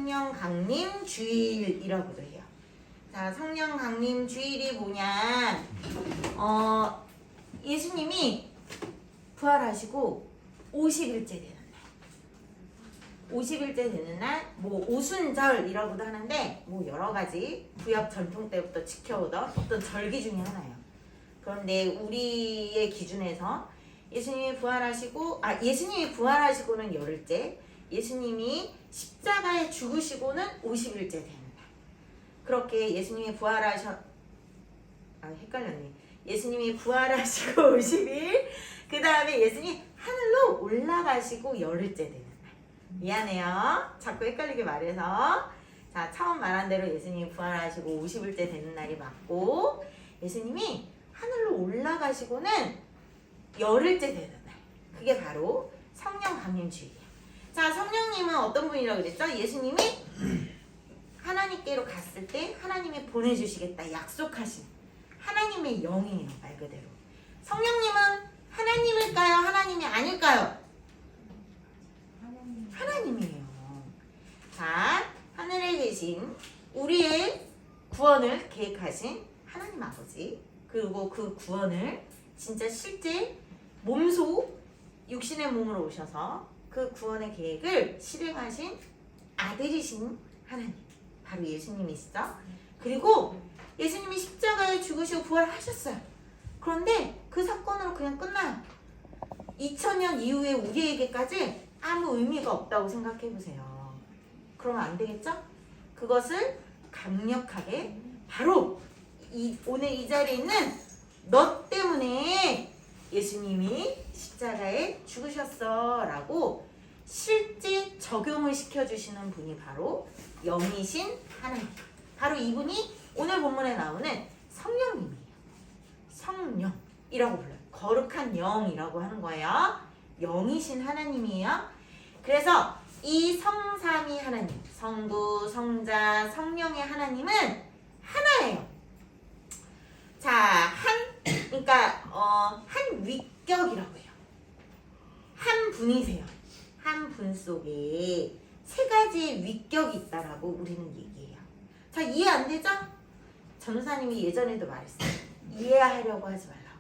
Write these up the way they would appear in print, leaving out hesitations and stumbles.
성령 강림 주일이라고도 해요. 자, 성령 강림 주일이 뭐냐? 예수님이 부활하시고 50일째 되는 날. 50일째 되는 날, 뭐 오순절이라고도 하는데 뭐 여러 가지 구약 전통 때부터 지켜오던 어떤 절기 중에 하나예요. 그런데 우리의 기준에서 예수님이 부활하시고는 열흘째, 예수님이 십자가에 죽으시고는 50일째 되는 날. 그렇게 예수님이 헷갈렸네. 예수님이 부활하시고 50일, 그 다음에 예수님이 하늘로 올라가시고 열흘째 되는 날. 미안해요. 자꾸 헷갈리게 말해서. 자, 처음 말한 대로 예수님이 부활하시고 50일째 되는 날이 맞고, 예수님이 하늘로 올라가시고는 열흘째 되는 날. 그게 바로 성령 강림 주일이에요. 자, 성령님은 어떤 분이라고 그랬죠? 예수님이 하나님께로 갔을 때 하나님이 보내주시겠다 약속하신 하나님의 영이에요. 말 그대로. 성령님은 하나님일까요? 하나님이 아닐까요? 하나님이에요. 자, 하늘에 계신 우리의 구원을 계획하신 하나님 아버지, 그리고 그 구원을 진짜 실제 몸소 육신의 몸으로 오셔서 그 구원의 계획을 실행하신 아들이신 하나님, 바로 예수님이시죠. 그리고 예수님이 십자가에 죽으시고 부활하셨어요. 그런데 그 사건으로 그냥 끝나요. 2000년 이후에 우리에게까지 아무 의미가 없다고 생각해보세요. 그러면 안 되겠죠? 그것을 강력하게 바로 오늘 이 자리에 있는 너 때문에 예수님이 십자가에 죽으셨어 라고 실제 적용을 시켜주시는 분이 바로 영이신 하나님, 바로 이분이 오늘 본문에 나오는 성령님이에요. 성령이라고 불러요. 거룩한 영이라고 하는 거예요. 영이신 하나님이에요. 그래서 이 성삼위 하나님, 성부, 성자, 성령의 하나님은 하나예요. 자, 한 위격이라고 해요. 한 분이세요. 한 분 속에 세 가지의 위격이 있다라고 우리는 얘기해요. 자, 이해 안 되죠? 전도사님이 예전에도 말했어요. 이해하려고 하지 말라고.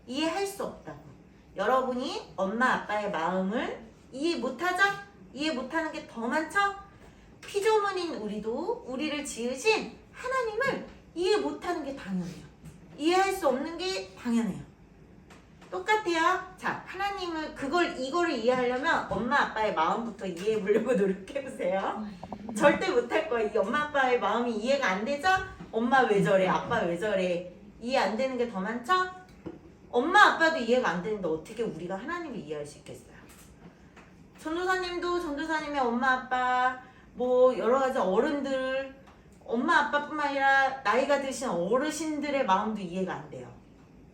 이해할 수 없다고. 여러분이 엄마 아빠의 마음을 이해 못하죠? 이해 못하는 게 더 많죠? 피조물인 우리도 우리를 지으신 하나님을 이해 못하는 게 당연해요. 이해할 수 없는 게 당연해요. 똑같아요. 자, 하나님을 이거를 이해하려면 엄마 아빠의 마음부터 이해해 보려고 노력해 보세요. 절대 못할 거예요. 이 엄마 아빠의 마음이 이해가 안 되죠? 엄마 왜 저래? 아빠 왜 저래? 이해 안 되는 게 더 많죠? 엄마 아빠도 이해가 안 되는데 어떻게 우리가 하나님을 이해할 수 있겠어요? 전도사님도 전도사님의 엄마 아빠, 뭐 여러 가지 어른들, 엄마 아빠뿐만 아니라 나이가 드신 어르신들의 마음도 이해가 안 돼요.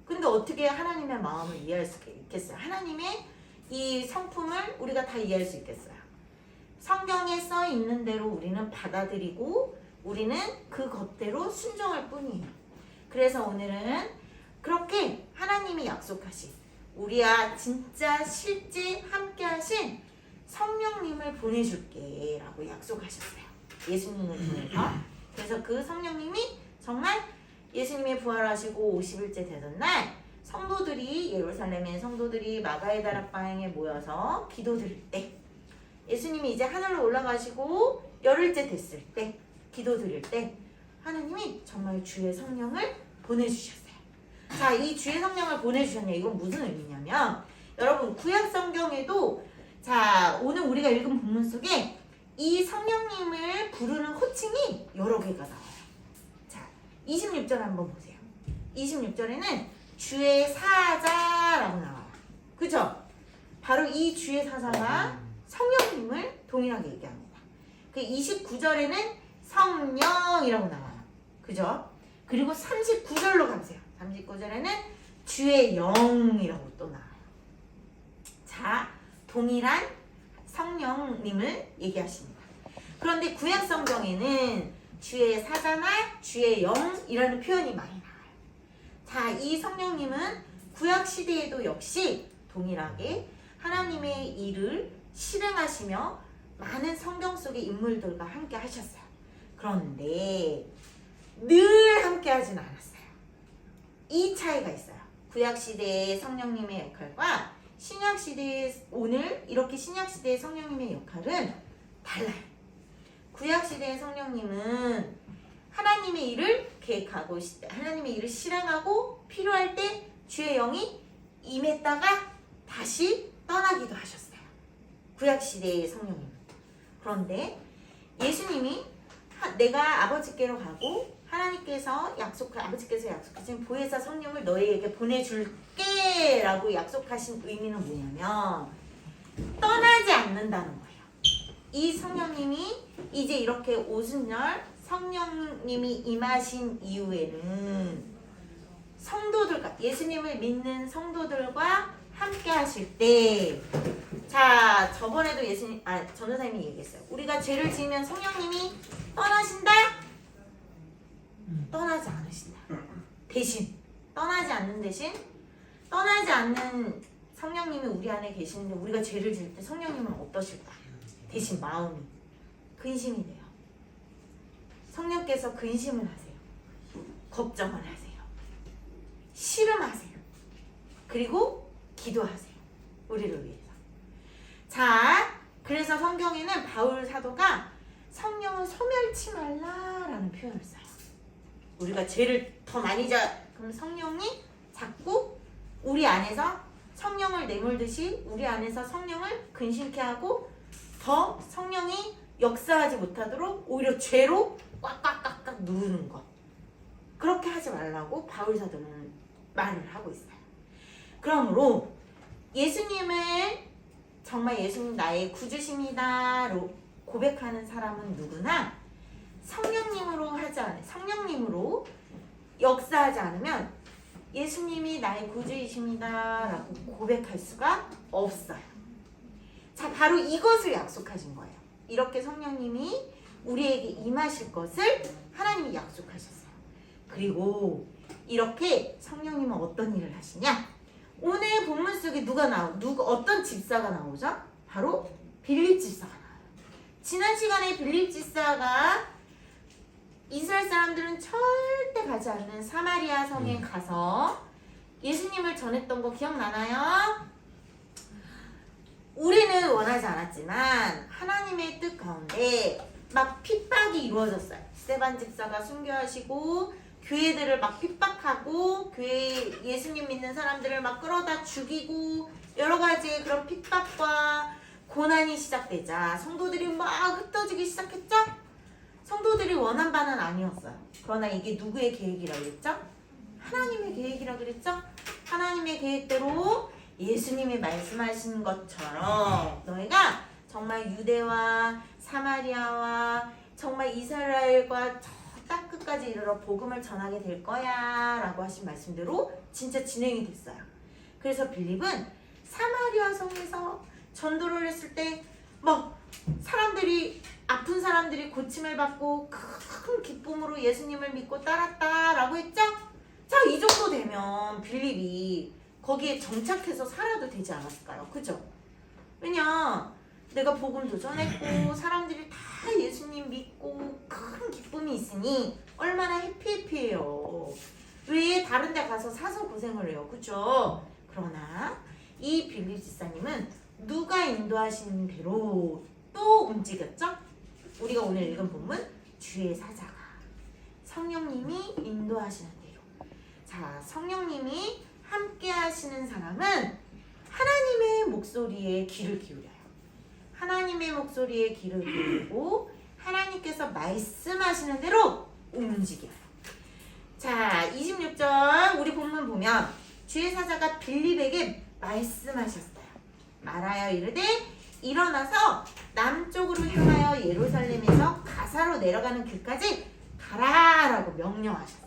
근데 어떻게 하나님의 마음을 이해할 수 있겠어요? 하나님의 이 성품을 우리가 다 이해할 수 있겠어요? 성경에 써 있는 대로 우리는 받아들이고 우리는 그 것대로 순종할 뿐이에요. 그래서 오늘은 그렇게 하나님이 약속하신 우리와 진짜 실제 함께 하신 성령님을 보내줄게 라고 약속하셨어요. 예수님을 통해서. 그래서 그 성령님이 정말 예수님이 부활하시고 50일째 되던 날 예루살렘의 성도들이 마가의 다락방에 모여서 기도드릴 때, 예수님이 이제 하늘로 올라가시고 열흘째 됐을 때, 기도드릴 때 하나님이 정말 주의 성령을 보내주셨어요. 자, 이 주의 성령을 보내주셨냐, 이건 무슨 의미냐면, 여러분 구약 성경에도 자, 오늘 우리가 읽은 본문 속에 이 성령님을 부르는 호칭이 여러 개가 나와요. 자, 26절 한번 보세요. 26절에는 주의 사자라고 나와요. 그죠? 바로 이 주의 사자가 성령님을 동일하게 얘기합니다. 그 29절에는 성령이라고 나와요. 그죠? 그리고 39절로 가보세요. 39절에는 주의 영이라고 또 나와요. 자, 동일한 성령님을 얘기하십니다. 그런데 구약 성경에는 주의 사자나 주의 영이라는 표현이 많이 나와요. 자, 이 성령님은 구약 시대에도 역시 동일하게 하나님의 일을 실행하시며 많은 성경 속의 인물들과 함께 하셨어요. 그런데 늘 함께 하진 않았어요. 이 차이가 있어요. 구약시대의 성령님의 역할과 신약시대의 오늘 이렇게 신약시대의 성령님의 역할은 달라요. 구약시대의 성령님은 하나님의 일을 계획하고 하나님의 일을 실행하고 필요할 때 주의 영이 임했다가 다시 떠나기도 하셨어요. 구약시대의 성령님은. 그런데 예수님이 내가 아버지께로 가고 아버지께서 약속하신 보혜사 성령을 너희에게 보내줄게 라고 약속하신 의미는 뭐냐면 떠나지 않는다는 거예요. 이 성령님이 이제 이렇게 오순절 성령님이 임하신 이후에는 성도들과 예수님을 믿는 성도들과 함께 하실 때, 자 저번에도 전도사님이 얘기했어요. 우리가 죄를 지으면 성령님이 떠나신다? 떠나지 않으신다. 대신 떠나지 않는 성령님이 우리 안에 계시는데 우리가 죄를 지을 때 성령님은 어떠실까? 대신 마음이 근심이 돼요. 성령께서 근심을 하세요. 걱정을 하세요. 씨름하세요. 그리고 기도하세요. 우리를 위해서. 자, 그래서 성경에는 바울 사도가 성령을 소멸치 말라라는 표현을 써요. 우리가 죄를 더 많이 그럼 성령이 자꾸 우리 안에서 성령을 내몰듯이 우리 안에서 성령을 근심케 하고 더 성령이 역사하지 못하도록 오히려 죄로 꽉꽉꽉꽉 누르는 것. 그렇게 하지 말라고 바울 사도는 말을 하고 있어요. 그러므로 정말 예수님 나의 구주십니다로 고백하는 사람은 누구나 성령님으로 역사하지 않으면 예수님이 나의 구주이십니다라고 고백할 수가 없어요. 자, 바로 이것을 약속하신 거예요. 이렇게 성령님이 우리에게 임하실 것을 하나님이 약속하셨어요. 그리고 이렇게 성령님은 어떤 일을 하시냐? 오늘 본문 속에 어떤 집사가 나오죠? 바로 빌립 집사가 나와요. 지난 시간에 빌립 집사가 이스라엘 사람들은 절대 가지 않는 사마리아 성에 가서 예수님을 전했던 거 기억나나요? 우리는 원하지 않았지만 하나님의 뜻 가운데 막 핍박이 이루어졌어요. 스데반 집사가 순교하시고 교회들을 막 핍박하고 교회 예수님 믿는 사람들을 막 끌어다 죽이고 여러 가지의 그런 핍박과 고난이 시작되자 성도들이 막 흩어지기 시작했죠? 성도들이 원한 바는 아니었어요. 그러나 이게 누구의 계획이라고 그랬죠? 하나님의 계획이라고 그랬죠? 하나님의 계획대로 예수님이 말씀하신 것처럼 너희가 정말 유대와 사마리아와 정말 이스라엘과 저 땅 끝까지 이르러 복음을 전하게 될 거야 라고 하신 말씀대로 진짜 진행이 됐어요. 그래서 빌립은 사마리아 성에서 전도를 했을 때 막 아픈 사람들이 고침을 받고 큰 기쁨으로 예수님을 믿고 따랐다라고 했죠? 자, 이 정도 되면 빌립이 거기에 정착해서 살아도 되지 않았을까요? 그죠? 왜냐 내가 복음도 전했고 사람들이 다 예수님 믿고 큰 기쁨이 있으니 얼마나 해피해요. 왜 다른 데 가서 사서 고생을 해요? 그죠? 그러나 이 빌립 집사님은 누가 인도하시는 대로 또 움직였죠? 우리가 오늘 읽은 본문 주의 사자가 성령님이 인도하시는 대로. 자, 성령님이 함께 하시는 사람은 하나님의 목소리에 귀를 기울여요. 하나님의 목소리에 귀를 기울이고 하나님께서 말씀하시는 대로 움직여요. 자, 26절 우리 본문 보면 주의 사자가 빌립에게 말씀하셨어요. 말하여 이르되 일어나서 남쪽으로 향하여 예루살렘에서 가사로 내려가는 길까지 가라라고 명령하셨어요.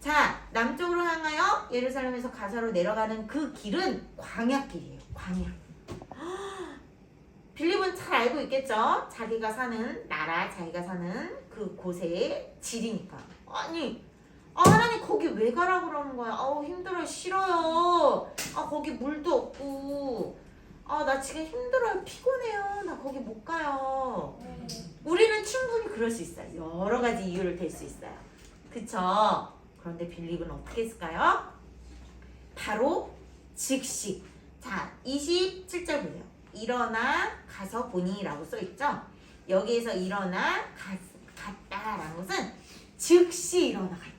자, 남쪽으로 향하여 예루살렘에서 가사로 내려가는 그 길은 광야길이에요. 광야. 빌립은 잘 알고 있겠죠? 자기가 사는 나라, 자기가 사는 그 곳의 질이니까. 아니, 하나님 거기 왜 가라고 그러는 거야? 힘들어, 싫어요. 거기 물도 없고 나 지금 힘들어요. 피곤해요. 나 거기 못 가요. 우리는 충분히 그럴 수 있어요. 여러 가지 이유를 댈 수 있어요. 그쵸? 그런데 빌립은 어떻게 했을까요? 바로 즉시. 자, 27절 보세요. 일어나 가서 보니 라고 써있죠? 여기에서 일어나 갔다라는 것은 즉시 일어나 갔다.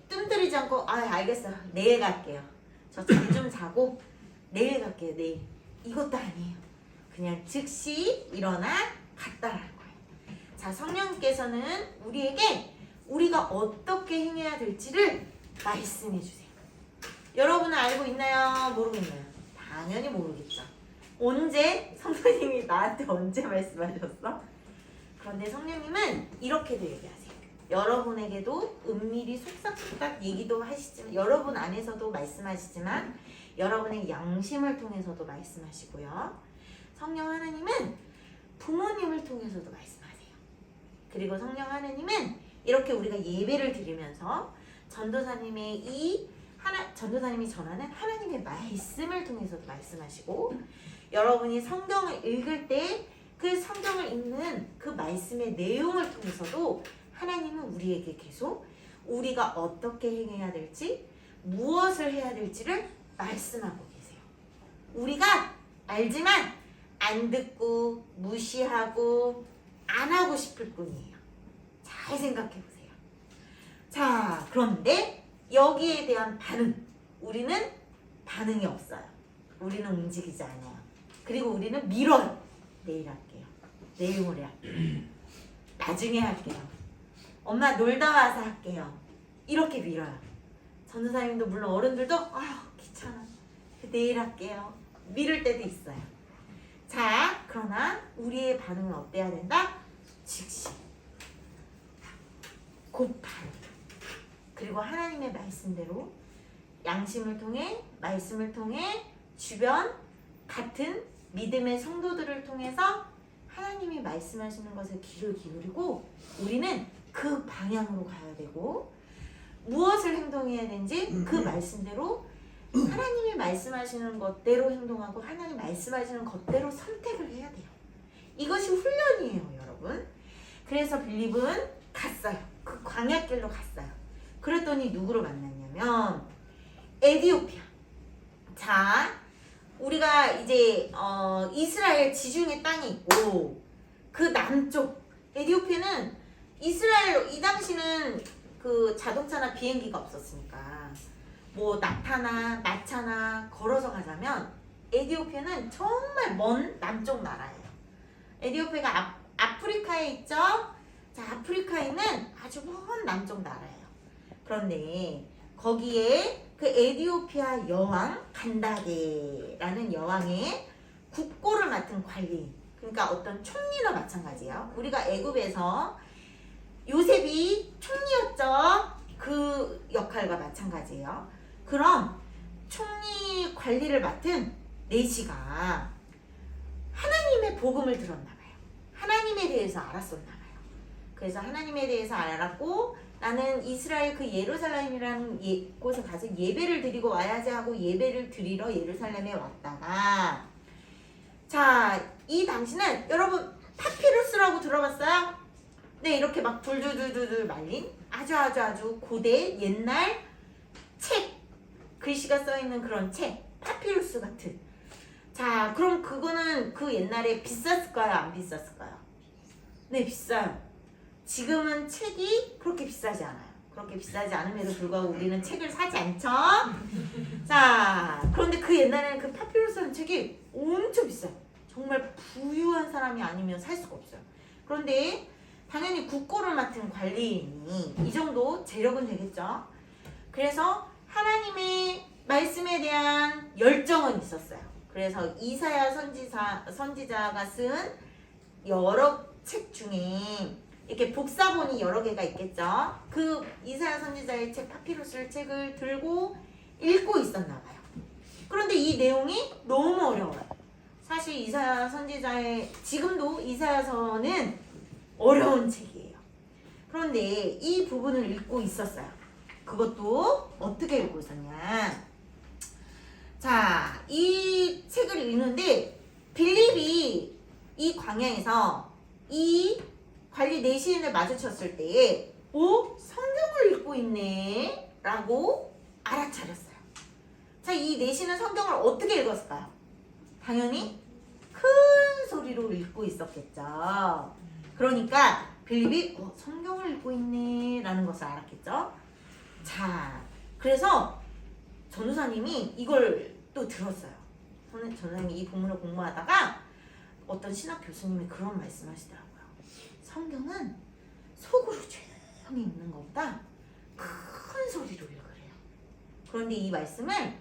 뜸들이지 않고 알겠어요. 내일 갈게요. 저 잠 좀 자고 내일 갈게요. 내일. 이것도 아니에요. 그냥 즉시 일어나 갔다라는 거예요. 자, 성령께서는 우리에게 우리가 어떻게 행해야 될지를 말씀해 주세요. 여러분은 알고 있나요? 모르고 있나요? 당연히 모르겠죠. 언제? 성령님이 나한테 언제 말씀하셨어? 그런데 성령님은 이렇게도 얘기하세요. 여러분에게도 은밀히 속삭속삭 얘기도 하시지만 여러분 안에서도 말씀하시지만 여러분의 양심을 통해서도 말씀하시고요. 성령 하나님은 부모님을 통해서도 말씀하세요. 그리고 성령 하나님은 이렇게 우리가 예배를 드리면서 전도사님이 전하는 하나님의 말씀을 통해서도 말씀하시고 여러분이 성경을 읽을 때 그 성경을 읽는 그 말씀의 내용을 통해서도 하나님은 우리에게 계속 우리가 어떻게 행해야 될지 무엇을 해야 될지를 말씀하고 계세요. 우리가 알지만 안 듣고 무시하고 안 하고 싶을 뿐이에요. 잘 생각해 보세요. 자, 그런데 여기에 대한 우리는 반응이 없어요. 우리는 움직이지 않아요. 그리고 우리는 미뤄요. 내일 할게요. 내일 모레 할게요. 나중에 할게요. 엄마 놀다 와서 할게요. 이렇게 밀어요. 전도사님도 물론 어른들도 귀찮아. 내일 할게요. 미룰 때도 있어요. 자, 그러나 우리의 반응은 어때야 된다? 즉시. 곧바로. 그리고 하나님의 말씀대로 양심을 통해 말씀을 통해 주변 같은 믿음의 성도들을 통해서 하나님이 말씀하시는 것에 귀를 기울이고 우리는 그 방향으로 가야 되고 무엇을 행동해야 되는지 그 말씀대로 하나님이 말씀하시는 것대로 행동하고 하나님 말씀하시는 것대로 선택을 해야 돼요. 이것이 훈련이에요, 여러분. 그래서 빌립은 갔어요. 그 광야길로 갔어요. 그랬더니 누구를 만났냐면 에디오피아. 자, 우리가 이제 이스라엘 지중해 땅이 있고 그 남쪽 에디오피아는 이스라엘 이 당시는 그 자동차나 비행기가 없었으니까 뭐 낙타나 마차나 걸어서 가자면 에디오피아는 정말 먼 남쪽 나라예요. 에디오피아가 아프리카에 있죠. 자, 아프리카에 있는 아주 먼 남쪽 나라예요. 그런데 거기에 그 에디오피아 여왕 간다게라는 여왕의 국고를 맡은 관리인, 그러니까 어떤 총리나 마찬가지예요. 우리가 애굽에서 요셉이 총리였죠. 그 역할과 마찬가지예요. 그럼 총리 관리를 맡은 내시가 하나님의 복음을 들었나 봐요. 하나님에 대해서 알았었나 봐요. 그래서 하나님에 대해서 알았고 나는 이스라엘 그 예루살렘이라는 곳에 가서 예배를 드리고 와야지 하고 예배를 드리러 예루살렘에 왔다가 자, 이 당시는 여러분 파피루스라고 들어봤어요? 네, 이렇게 막 둘둘둘둘 말린 아주 고대 옛날 책, 글씨가 써있는 그런 책, 파피루스 같은. 자, 그럼 그거는 그 옛날에 비쌌을까요? 안 비쌌을까요? 네, 비싸요. 지금은 책이 그렇게 비싸지 않아요. 그렇게 비싸지 않음에도 불구하고 우리는 책을 사지 않죠? 자, 그런데 그 옛날에는 그 파피루스라는 책이 엄청 비싸요. 정말 부유한 사람이 아니면 살 수가 없어요. 그런데 당연히 국고를 맡은 관리인이 이 정도 재력은 되겠죠. 그래서 하나님의 말씀에 대한 열정은 있었어요. 그래서 이사야 선지자가 쓴 여러 책 중에 이렇게 복사본이 여러 개가 있겠죠. 그 이사야 선지자의 책 파피루스 책을 들고 읽고 있었나 봐요. 그런데 이 내용이 너무 어려워요. 사실 이사야 선지자의 지금도 이사야서는 어려운 책이에요. 그런데 이 부분을 읽고 있었어요. 그것도 어떻게 읽고 있었냐. 자, 이 책을 읽는데 빌립이 이 광야에서 이 관리 내시인을 마주쳤을 때에 성경을 읽고 있네 라고 알아차렸어요. 자, 이 내시는 성경을 어떻게 읽었을까요? 당연히 큰 소리로 읽고 있었겠죠. 그러니까 빌립이 성경을 읽고 있네 라는 것을 알았겠죠. 자, 그래서 전도사님이 이걸 또 들었어요. 전도사님이 이 본문을 공부하다가 어떤 신학 교수님이 그런 말씀하시더라고요. 성경은 속으로 조용히 읽는 것보다 큰 소리로 읽으래요. 그런데 이 말씀을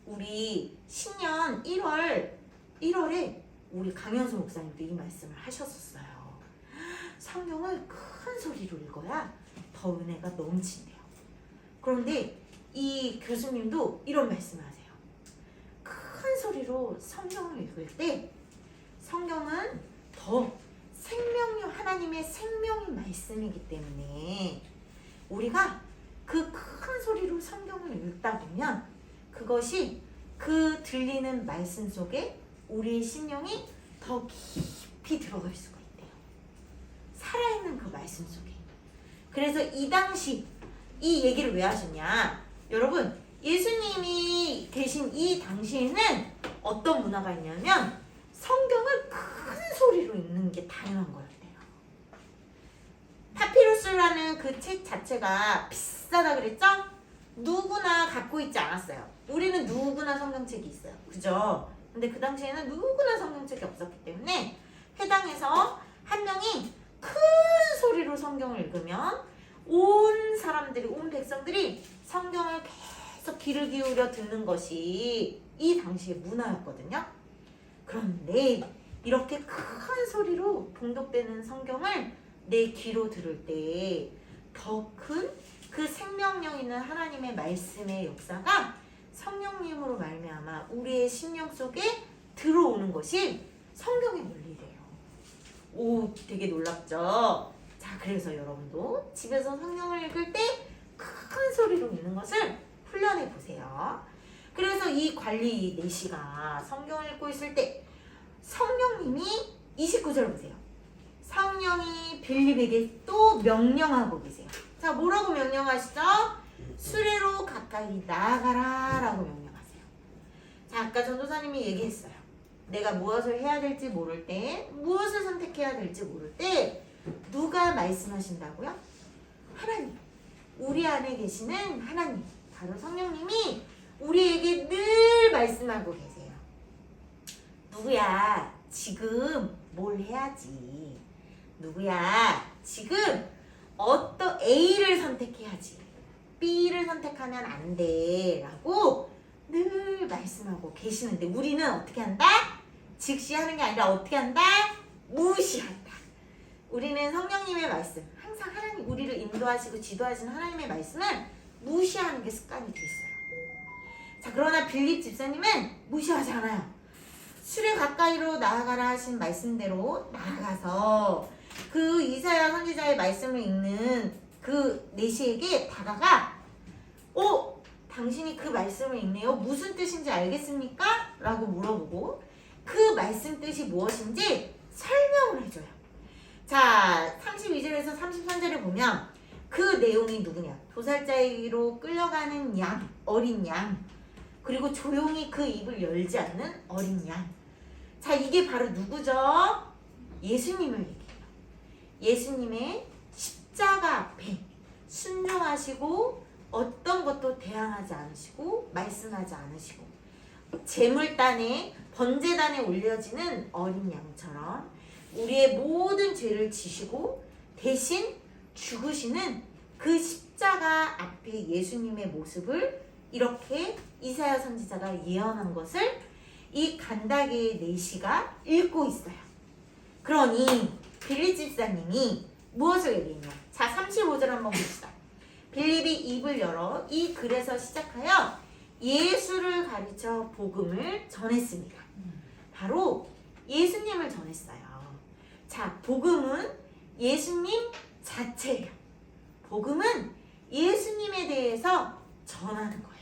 우리 신년 1월에 우리 강현수 목사님도 이 말씀을 하셨었어요. 성경을 큰 소리로 읽어야 더 은혜가 넘친대요. 그런데 이 교수님도 이런 말씀을 하세요. 큰 소리로 성경을 읽을 때 성경은 더 생명력, 하나님의 생명의 말씀이기 때문에 우리가 그 큰 소리로 성경을 읽다 보면 그것이 그 들리는 말씀 속에 우리의 심령이 더 깊이 들어갈 수가 있대요. 살아있는 그 말씀 속에. 그래서 이 당시 이 얘기를 왜 하셨냐? 여러분, 예수님이 계신 이 당시에는 어떤 문화가 있냐면 성경을 큰 소리로 읽는 게 당연한 거였대요. 파피루스라는 그 책 자체가 비싸다 그랬죠? 누구나 갖고 있지 않았어요. 우리는 누구나 성경책이 있어요. 그죠? 근데 그 당시에는 누구나 성경책이 없었기 때문에 회당에서 한 명이 큰 소리로 성경을 읽으면 온 사람들이, 온 백성들이 성경을 계속 귀를 기울여 듣는 것이 이 당시의 문화였거든요. 그런데 이렇게 큰 소리로 봉독되는 성경을 내 귀로 들을 때 더 큰 그 생명력 있는 하나님의 말씀의 역사가 성령님으로 말미암아 우리의 심령 속에 들어오는 것이 성경의 원리래요. 오, 되게 놀랍죠? 자, 그래서 여러분도 집에서 성경을 읽을 때 큰 소리로 읽는 것을 훈련해 보세요. 그래서 이 관리 내시가 성경을 읽고 있을 때 성령님이 29절 보세요. 성령이 빌립에게 또 명령하고 계세요. 자, 뭐라고 명령하시죠? 수레로 가까이 나아가라 라고 명령하세요. 자, 아까 전도사님이 얘기했어요. 내가 무엇을 해야 될지 모를 때, 무엇을 선택해야 될지 모를 때 누가 말씀하신다고요? 하나님. 우리 안에 계시는 하나님, 바로 성령님이 우리에게 늘 말씀하고 계세요. 누구야, 지금 뭘 해야지. 누구야, 지금 어떤 A를 선택해야지. B를 선택하면 안 돼. 라고 늘 말씀하고 계시는데 우리는 어떻게 한다? 즉시 하는 게 아니라 어떻게 한다? 무시한다. 우리는 성령님의 말씀, 항상 하나님 우리를 인도하시고 지도하시는 하나님의 말씀을 무시하는 게 습관이 돼 있어요. 자, 그러나 빌립 집사님은 무시하지 않아요. 수레 가까이로 나아가라 하신 말씀대로 나아가서 그 이사야 선지자의 말씀을 읽는 그 내시에게 다가가 당신이 그 말씀을 읽네요. 무슨 뜻인지 알겠습니까? 라고 물어보고 그 말씀 뜻이 무엇인지 설명을 해줘요. 자, 32절에서 33절을 보면 그 내용이 누구냐? 도살자에게로 끌려가는 양, 어린 양, 그리고 조용히 그 입을 열지 않는 어린 양. 자, 이게 바로 누구죠? 예수님을 얘기해요. 예수님의 십자가 앞에 순종하시고 어떤 것도 대항하지 않으시고 말씀하지 않으시고 제물단에 번제단에 올려지는 어린 양처럼 우리의 모든 죄를 지시고 대신 죽으시는 그 십자가 앞에 예수님의 모습을 이렇게 이사야 선지자가 예언한 것을 이 간다게의 내시가 읽고 있어요. 그러니 빌립 집사님이 무엇을 얘기했냐? 자, 35절 한번 봅시다. 빌립이 입을 열어 이 글에서 시작하여 예수를 가르쳐 복음을 전했습니다. 바로 예수님을 전했어요. 자, 복음은 예수님 자체예요. 복음은 예수님에 대해서 전하는 거예요.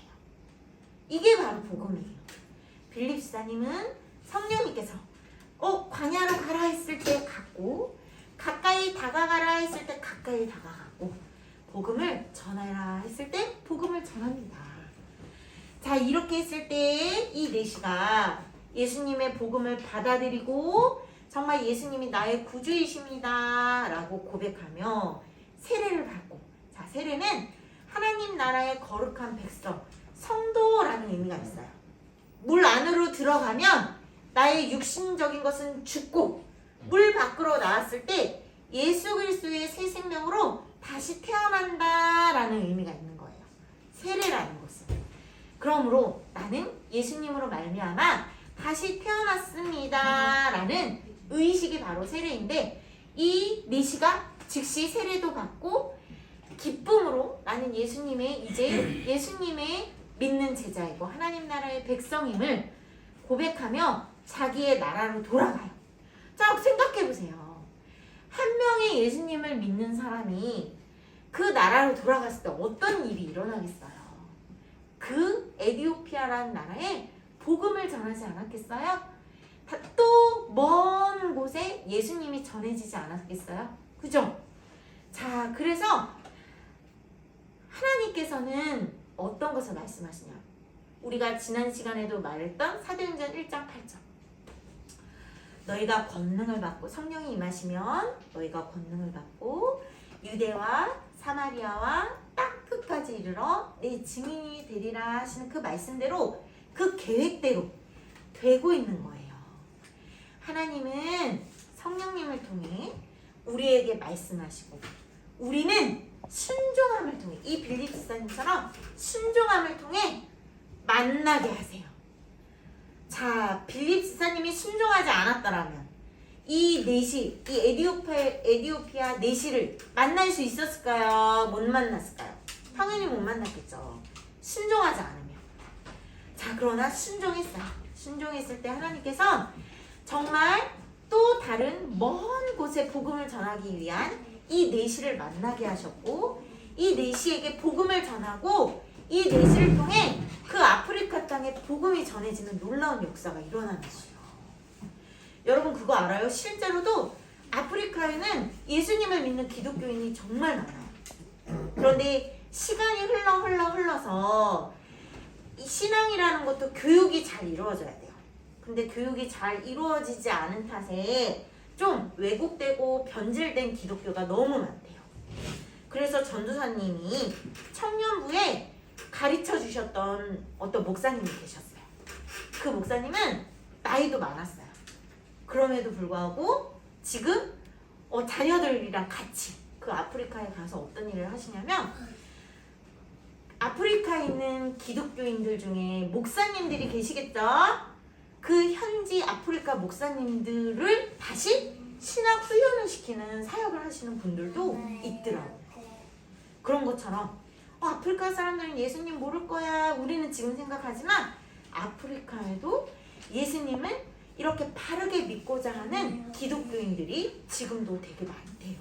이게 바로 복음이에요. 빌립 지사님은 성령님께서 광야로 가라 했을 때 갔고, 가까이 다가가라 했을 때 가까이 다가가고, 복음을 전하라 했을 때 복음을 전합니다. 자, 이렇게 했을 때 이 내시가 예수님의 복음을 받아들이고 정말 예수님이 나의 구주이십니다 라고 고백하며 세례를 받고, 자, 세례는 하나님 나라의 거룩한 백성, 성도라는 의미가 있어요. 물 안으로 들어가면 나의 육신적인 것은 죽고 물 밖으로 나왔을 때 예수 그리스도의 새 생명으로 다시 태어난다라는 의미가 있는 거예요. 세례라는 것은. 그러므로 나는 예수님으로 말미암아 다시 태어났습니다라는 의식이 바로 세례인데, 이 내시가 즉시 세례도 받고 기쁨으로 나는 예수님의 이제 예수님의 믿는 제자이고 하나님 나라의 백성임을 고백하며 자기의 나라로 돌아가요. 자, 생각해보세요. 한 명의 예수님을 믿는 사람이 그 나라로 돌아갔을 때 어떤 일이 일어나겠어요? 그 에디오피아라는 나라에 복음을 전하지 않았겠어요? 또 먼 곳에 예수님이 전해지지 않았겠어요? 그죠? 자, 그래서 하나님께서는 어떤 것을 말씀하시냐? 우리가 지난 시간에도 말했던 사도행전 1장 8절. 너희가 권능을 받고, 성령이 임하시면 너희가 권능을 받고 유대와 사마리아와 땅 끝까지 이르러 내 증인이 되리라 하시는 그 말씀대로, 그 계획대로 되고 있는 거예요. 하나님은 성령님을 통해 우리에게 말씀하시고, 우리는 순종함을 통해, 이 빌립 지사님처럼 순종함을 통해 만나게 하세요. 자, 빌립 지사님이 순종하지 않았더라면 이 내시, 이 에디오피아 내시를 만날 수 있었을까요? 못 만났을까요? 당연히 못 만났겠죠. 순종하지 않으면. 자, 그러나 순종했어요. 순종했을 때 하나님께서 정말 또 다른 먼 곳에 복음을 전하기 위한 이 내시를 만나게 하셨고, 이 내시에게 복음을 전하고 이 내시를 통해 그 아프리카 땅에 복음이 전해지는 놀라운 역사가 일어나는 거예요. 여러분 그거 알아요? 실제로도 아프리카에는 예수님을 믿는 기독교인이 정말 많아요. 그런데 시간이 흘러서 이 신앙이라는 것도 교육이 잘 이루어져야 돼요. 근데 교육이 잘 이루어지지 않은 탓에 좀 왜곡되고 변질된 기독교가 너무 많대요. 그래서 전도사님이 청년부에 가르쳐 주셨던 어떤 목사님이 계셨어요. 그 목사님은 나이도 많았어요. 그럼에도 불구하고 지금 자녀들이랑 같이 그 아프리카에 가서 어떤 일을 하시냐면, 아프리카에 있는 기독교인들 중에 목사님들이 계시겠죠? 그 현지 아프리카 목사님들을 다시 신학 훈련을 시키는 사역을 하시는 분들도 있더라고요. 그런 것처럼 아프리카 사람들은 예수님 모를 거야 우리는 지금 생각하지만, 아프리카에도 예수님을 이렇게 바르게 믿고자 하는 기독교인들이 지금도 되게 많대요.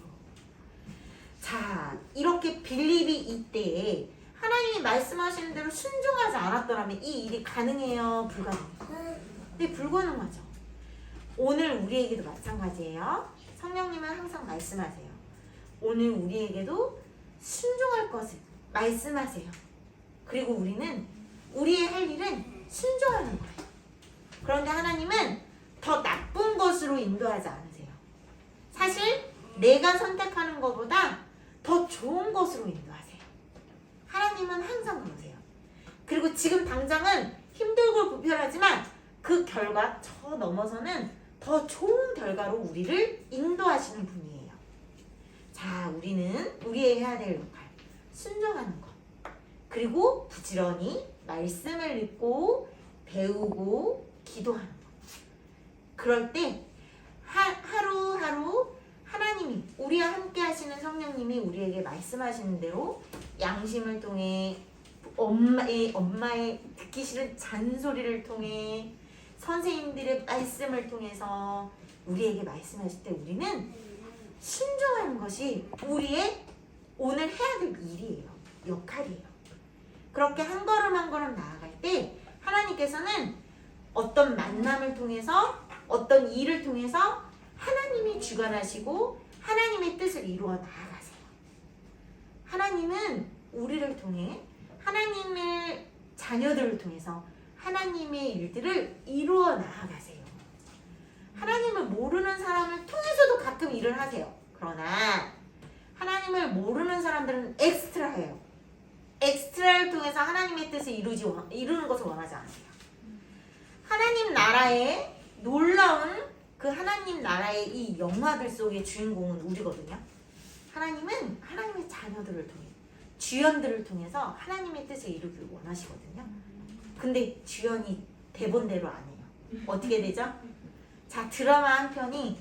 자, 이렇게 빌립이 이때에 하나님이 말씀하시는 대로 순종하지 않았더라면 이 일이 가능해요? 불가능해요? 네, 불가능하죠. 오늘 우리에게도 마찬가지예요. 성령님은 항상 말씀하세요. 오늘 우리에게도 순종할 것을 말씀하세요. 그리고 우리는 우리의 할 일은 순종하는 거예요. 그런데 하나님은 더 나쁜 것으로 인도하지 않으세요. 사실 내가 선택하는 것보다 더 좋은 것으로 인도하세요. 하나님은 항상 그러세요. 그리고 지금 당장은 힘들고 불편하지만 그 결과 저 넘어서는 더 좋은 결과로 우리를 인도하시는 분이에요. 자, 우리는 우리의 해야 될 역할, 순종하는 것. 그리고 부지런히 말씀을 읽고 배우고 기도하는 것. 그럴 때 하루하루 하나님이, 우리와 함께 하시는 성령님이 우리에게 말씀하시는 대로 양심을 통해, 엄마의 듣기 싫은 잔소리를 통해, 선생님들의 말씀을 통해서 우리에게 말씀하실 때 우리는 순종하는 것이 우리의 오늘 해야 될 일이에요. 역할이에요. 그렇게 한 걸음 한 걸음 나아갈 때 하나님께서는 어떤 만남을 통해서 어떤 일을 통해서 하나님이 주관하시고 하나님의 뜻을 이루어 나아가세요. 하나님은 우리를 통해 하나님의 자녀들을 통해서 하나님의 일들을 이루어 나아가세요. 하나님을 모르는 사람을 통해서도 가끔 일을 하세요. 그러나 하나님을 모르는 사람들은 엑스트라예요. 엑스트라를 통해서 하나님의 뜻을 이루는 것을 원하지 않으세요. 하나님 나라의 놀라운 그 하나님 나라의 이 영화들 속의 주인공은 우리거든요. 하나님은 하나님의 자녀들을 통해 주연들을 통해서 하나님의 뜻을 이루길 원하시거든요. 근데 주연이 대본대로 안 해요. 어떻게 되죠? 자, 드라마 한 편이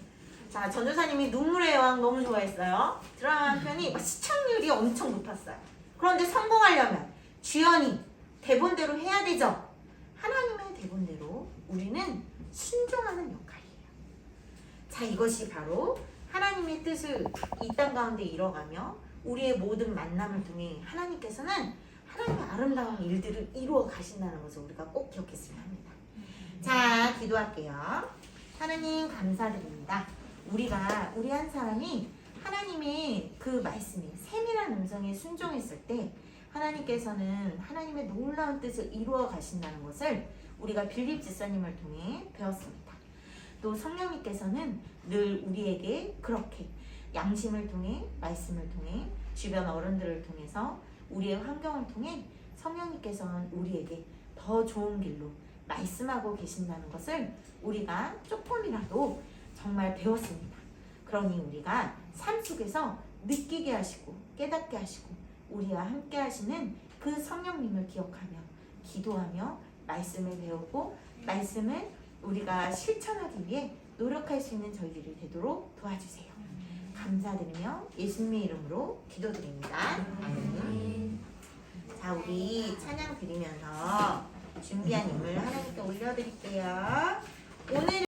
자, 전도사님이 눈물의 여왕 너무 좋아했어요. 드라마 한 편이 시청률이 엄청 높았어요. 그런데 성공하려면 주연이 대본대로 해야 되죠. 하나님의 대본대로 우리는 순종하는 역할이에요. 자, 이것이 바로 하나님의 뜻을 이 땅 가운데 이뤄가며 우리의 모든 만남을 통해 하나님께서는 하나님의 아름다운 일들을 이루어 가신다는 것을 우리가 꼭 기억했으면 합니다. 자, 기도할게요. 하나님 감사드립니다. 우리 한 사람이 하나님의 그 말씀에 세밀한 음성에 순종했을 때 하나님께서는 하나님의 놀라운 뜻을 이루어 가신다는 것을 우리가 빌립 집사님을 통해 배웠습니다. 또 성령님께서는 늘 우리에게 그렇게 양심을 통해 말씀을 통해 주변 어른들을 통해서 우리의 환경을 통해 성령님께서는 우리에게 더 좋은 길로 말씀하고 계신다는 것을 우리가 조금이라도 정말 배웠습니다. 그러니 우리가 삶 속에서 느끼게 하시고 깨닫게 하시고 우리와 함께 하시는 그 성령님을 기억하며 기도하며 말씀을 배우고 말씀을 우리가 실천하기 위해 노력할 수 있는 저희들이 되도록 도와주세요. 감사드리며 예수님의 이름으로 기도드립니다. 아멘. 자, 우리 찬양 드리면서 준비한 인물 하나님께 올려드릴게요. 오늘